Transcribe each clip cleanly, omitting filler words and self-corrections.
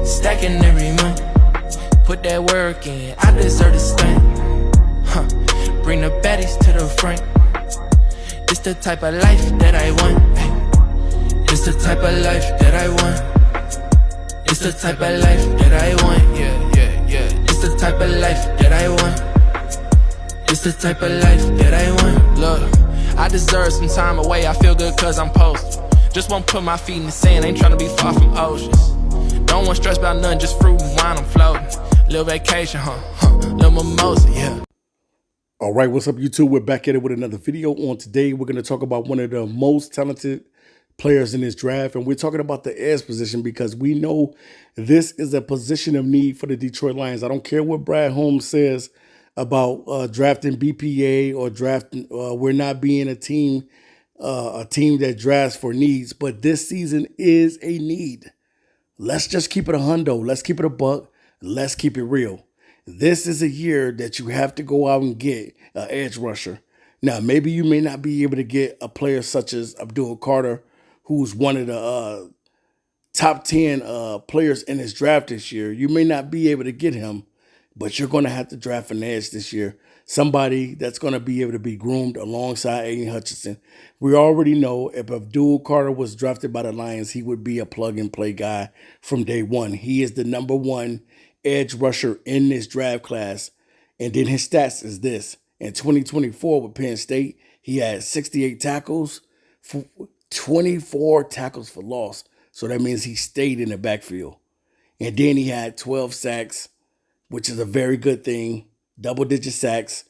stacking every month. Put that work in, I deserve to stand. Bring the baddies to the front. It's the type of life that I want. It's the type of life that I want. It's the type of life that I want. Yeah. It's the type of life that I want. It's the type of life that I want. Look, I deserve some time away. I feel good cause I'm posted. Just won't put my feet in the sand. Ain't tryna be far from oceans. Don't want stress about nothing, just fruit and wine, I'm floating. Little vacation, little mimosa, yeah. All right, what's up, YouTube? We're back at it with another video. On today, we're going to talk about one of the most talented players in this draft, and we're talking about the edge position because we know this is a position of need for the Detroit Lions. I don't care what Brad Holmes says about drafting BPA or drafting. We're not being a team that drafts for needs, but this season is a need. Let's just keep it a hundo. Let's keep it a buck. Let's keep it real. This is a year that you have to go out and get an edge rusher. Now, maybe you may not be able to get a player such as Abdul Carter, who's one of the top 10 players in this draft this year. You may not be able to get him, but you're going to have to draft an edge this year. Somebody that's going to be able to be groomed alongside Aiden Hutchinson. We already know if Abdul Carter was drafted by the Lions, he would be a plug-and-play guy from day one. He is the #1 edge rusher in this draft class. And then his stats is this. In 2024 with Penn State, he had 68 tackles, 24 tackles for loss. So that means he stayed in the backfield. And then he had 12 sacks, which is a very good thing, double-digit sacks.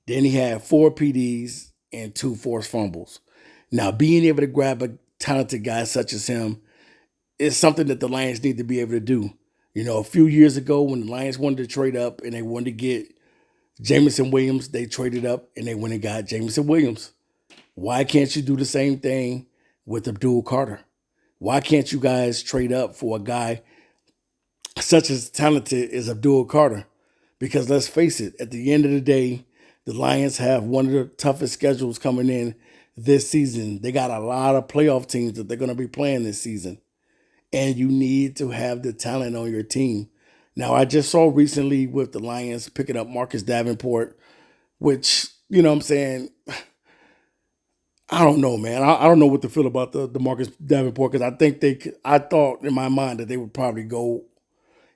Then he had 4 PDs and 2 forced fumbles. Now, being able to grab a talented guy such as him is something that the Lions need to be able to do. You know, a few years ago when the Lions wanted to trade up and they wanted to get Jameson Williams, they traded up and they went and got Jameson Williams. Why can't you do the same thing with Abdul Carter? Why can't you guys trade up for a guy such as talented as Abdul Carter? Because let's face it, at the end of the day, the Lions have one of the toughest schedules coming in this season. They got a lot of playoff teams that they're going to be playing this season. And you need to have the talent on your team. Now, I just saw recently with the Lions picking up Marcus Davenport, which, you know what I'm saying, I don't know, man. I don't know what to feel about the Marcus Davenport because I thought in my mind that they would probably go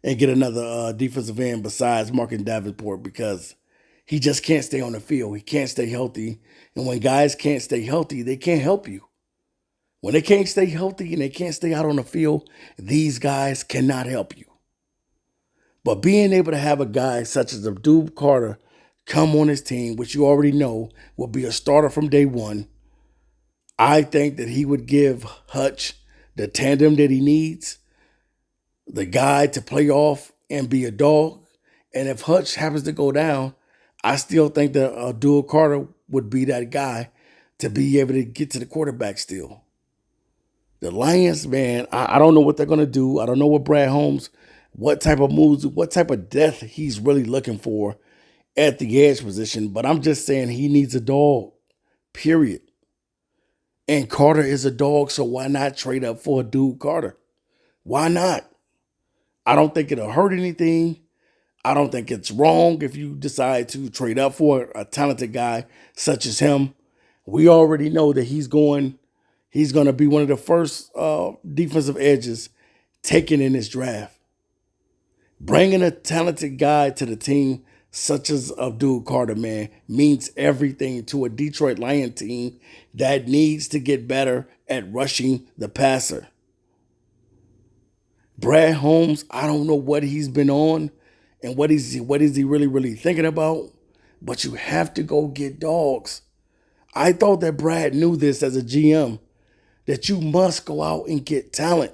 and get another defensive end besides Marcus Davenport because he just can't stay on the field. He can't stay healthy. And when guys can't stay healthy, they can't help you. When they can't stay healthy and they can't stay out on the field, these guys cannot help you. But being able to have a guy such as Abdul Carter come on his team, which you already know will be a starter from day one, I think that he would give Hutch the tandem that he needs, the guy to play off and be a dog. And if Hutch happens to go down, I still think that Abdul Carter would be that guy to be able to get to the quarterback still. The Lions, man, I don't know what they're going to do. I don't know what Brad Holmes, what type of moves, what type of death he's really looking for at the edge position. But I'm just saying he needs a dog, period. And Carter is a dog, so why not trade up for a dude Carter? Why not? I don't think it'll hurt anything. I don't think it's wrong if you decide to trade up for a talented guy such as him. We already know that he's going to be one of the first defensive edges taken in this draft. Bringing a talented guy to the team such as Abdul Carter, man, means everything to a Detroit Lion team that needs to get better at rushing the passer. Brad Holmes, I don't know what he's been on and what is he really thinking about, but you have to go get dogs. I thought that Brad knew this as a GM, that you must go out and get talent.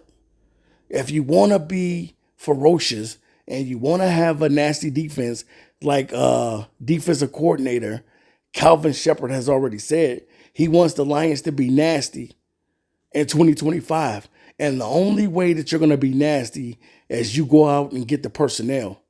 If you want to be ferocious and you want to have a nasty defense, like defensive coordinator Calvin Shepard has already said, he wants the Lions to be nasty in 2025. And the only way that you're going to be nasty is you go out and get the personnel.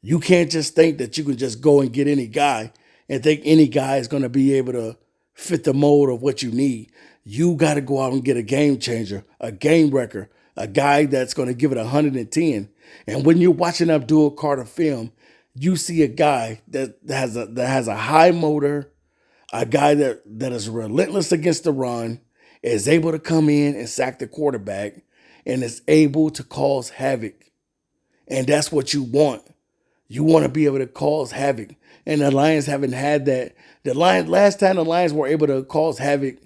You can't just think that you can just go and get any guy and think any guy is going to be able to fit the mold of what you need. You got to go out and get a game changer, a game wrecker, a guy that's going to give it 110. And when you're watching Abdul Carter film, you see a guy that has a high motor, a guy that is relentless against the run, is able to come in and sack the quarterback, and is able to cause havoc. And that's what you want. You want to be able to cause havoc. And the Lions haven't had that. Last time the Lions were able to cause havoc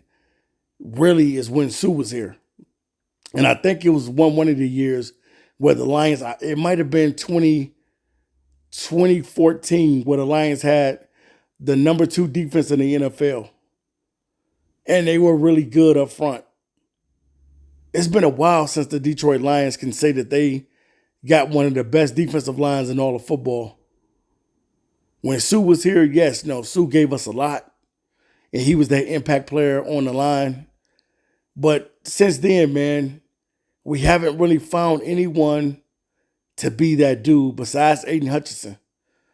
really is when Sue was here. And I think it was one of the years where the Lions, it might have been 2014, where the Lions had the number 2 defense in the NFL. And they were really good up front. It's been a while since the Detroit Lions can say that they got one of the best defensive lines in all of football. When Sue was here, yes, no, Sue gave us a lot. And he was that impact player on the line. But since then, man, we haven't really found anyone to be that dude besides Aiden Hutchinson.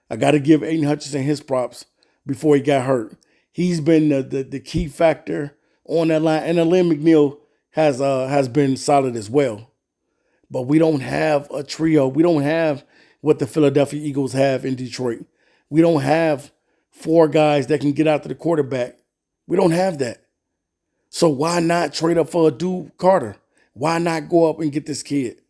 I got to give Aiden Hutchinson his props before he got hurt. He's been the key factor on that line. And Lynn McNeil has been solid as well. But we don't have a trio. We don't have what the Philadelphia Eagles have in Detroit. We don't have 4 guys that can get after the quarterback. We don't have that. So why not trade up for Abdul Carter? Why not go up and get this kid?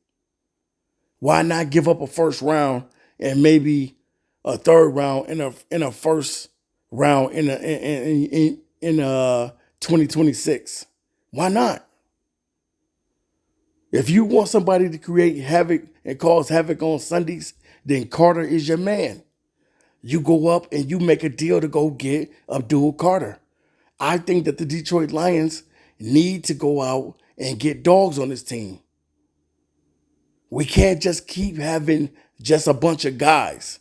Why not give up a first round and maybe a third round in a first round in 2026? Why not? If you want somebody to create havoc and cause havoc on Sundays, then Carter is your man. You go up and you make a deal to go get Abdul Carter. I think that the Detroit Lions need to go out and get dogs on this team. We can't just keep having just a bunch of guys.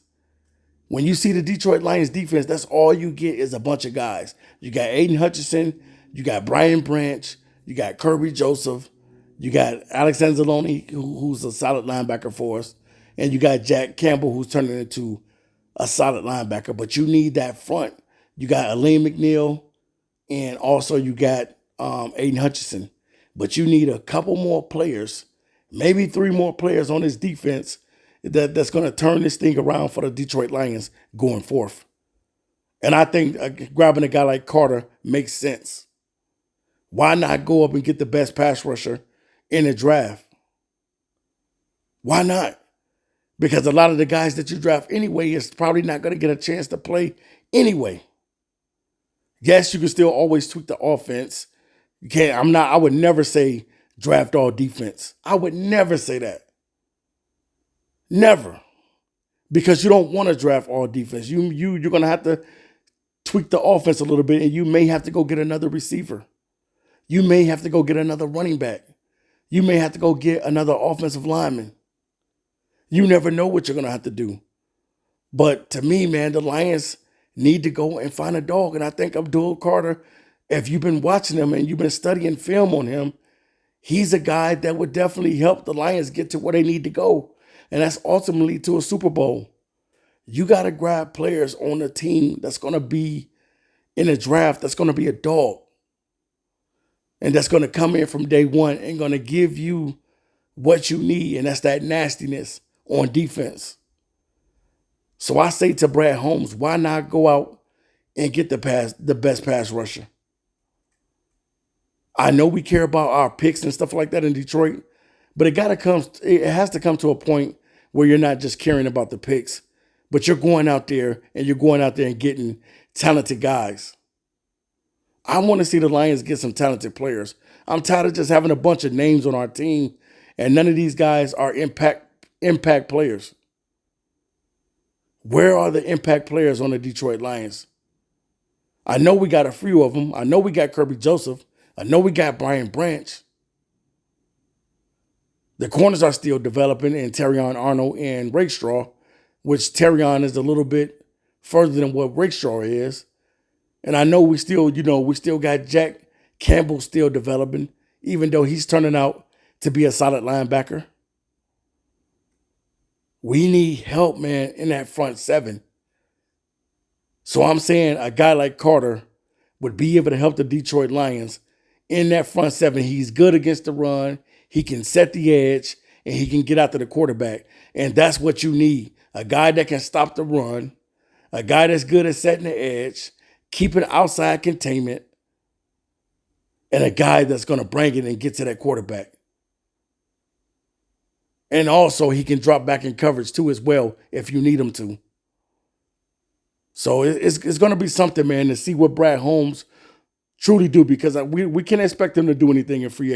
When you see the Detroit Lions defense, that's all you get is a bunch of guys. You got Aiden Hutchinson, you got Brian Branch, you got Kirby Joseph, you got Alex Anzalone, who's a solid linebacker for us, and you got Jack Campbell, who's turning into a solid linebacker. But you need that front. You got Elaine McNeil, and also you got Aiden Hutchinson. But you need a couple more players, maybe 3 more players on this defense that's going to turn this thing around for the Detroit Lions going forth. And I think grabbing a guy like Carter makes sense. Why not go up and get the best pass rusher in the draft? Why not? Because a lot of the guys that you draft anyway is probably not going to get a chance to play anyway. Yes, you can still always tweak the offense. You can't. I would never say draft all defense. I would never say that. Never. Because you don't want to draft all defense. You're going to have to tweak the offense a little bit, and you may have to go get another receiver. You may have to go get another running back. You may have to go get another offensive lineman. You never know what you're going to have to do. But to me, man, the Lions need to go and find a dog. And I think Abdul Carter, if you've been watching him and you've been studying film on him, he's a guy that would definitely help the Lions get to where they need to go. And that's ultimately to a Super Bowl. You got to grab players on the team that's going to be in a draft, that's going to be a dog. And that's going to come in from day one and going to give you what you need. And that's that nastiness on defense. So I say to Brad Holmes, why not go out and get the best pass rusher? I know we care about our picks and stuff like that in Detroit, but it has to come to a point where you're not just caring about the picks, but you're going out there and getting talented guys. I want to see the Lions get some talented players. I'm tired of just having a bunch of names on our team, and none of these guys are impact players. Where are the impact players on the Detroit Lions? I know we got a few of them. I know we got Kirby Joseph. I know we got Brian Branch. The corners are still developing in Terrion Arnold and Rakestraw, which Terrion is a little bit further than what Rakestraw is. And I know we still got Jack Campbell still developing, even though he's turning out to be a solid linebacker. We need help, man, in that front 7. So I'm saying a guy like Carter would be able to help the Detroit Lions in that front 7. He's good against the run. He can set the edge, and he can get after the quarterback. And that's what you need. A guy that can stop the run, a guy that's good at setting the edge, keeping outside containment, and a guy that's going to bring it and get to that quarterback. And also, he can drop back in coverage too as well if you need him to. So it's going to be something, man, to see what Brad Holmes truly do, because we can't expect him to do anything in free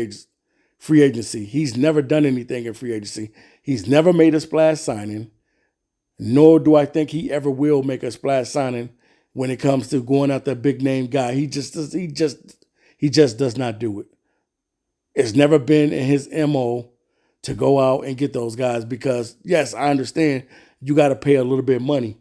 agency. He's never done anything in free agency. He's never made a splash signing, nor do I think he ever will make a splash signing when it comes to going after a big name guy. He just does not do it. It's never been in his MO to go out and get those guys because, yes, I understand you got to pay a little bit of money.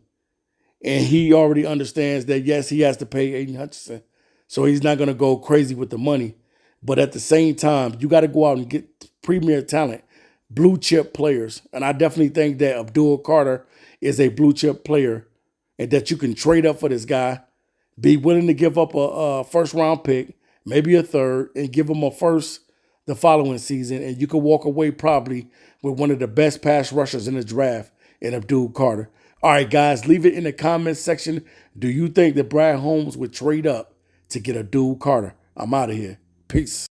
And he already understands that, yes, he has to pay Aiden Hutchinson. So he's not going to go crazy with the money. But at the same time, you got to go out and get premier talent, blue chip players. And I definitely think that Abdul Carter is a blue chip player and that you can trade up for this guy, be willing to give up a first round pick, maybe a third, and give him a first the following season. And you can walk away probably with one of the best pass rushers in the draft in Abdul Carter. All right, guys, leave it in the comments section. Do you think that Brad Holmes would trade up to get Abdul Carter? I'm out of here. Peace.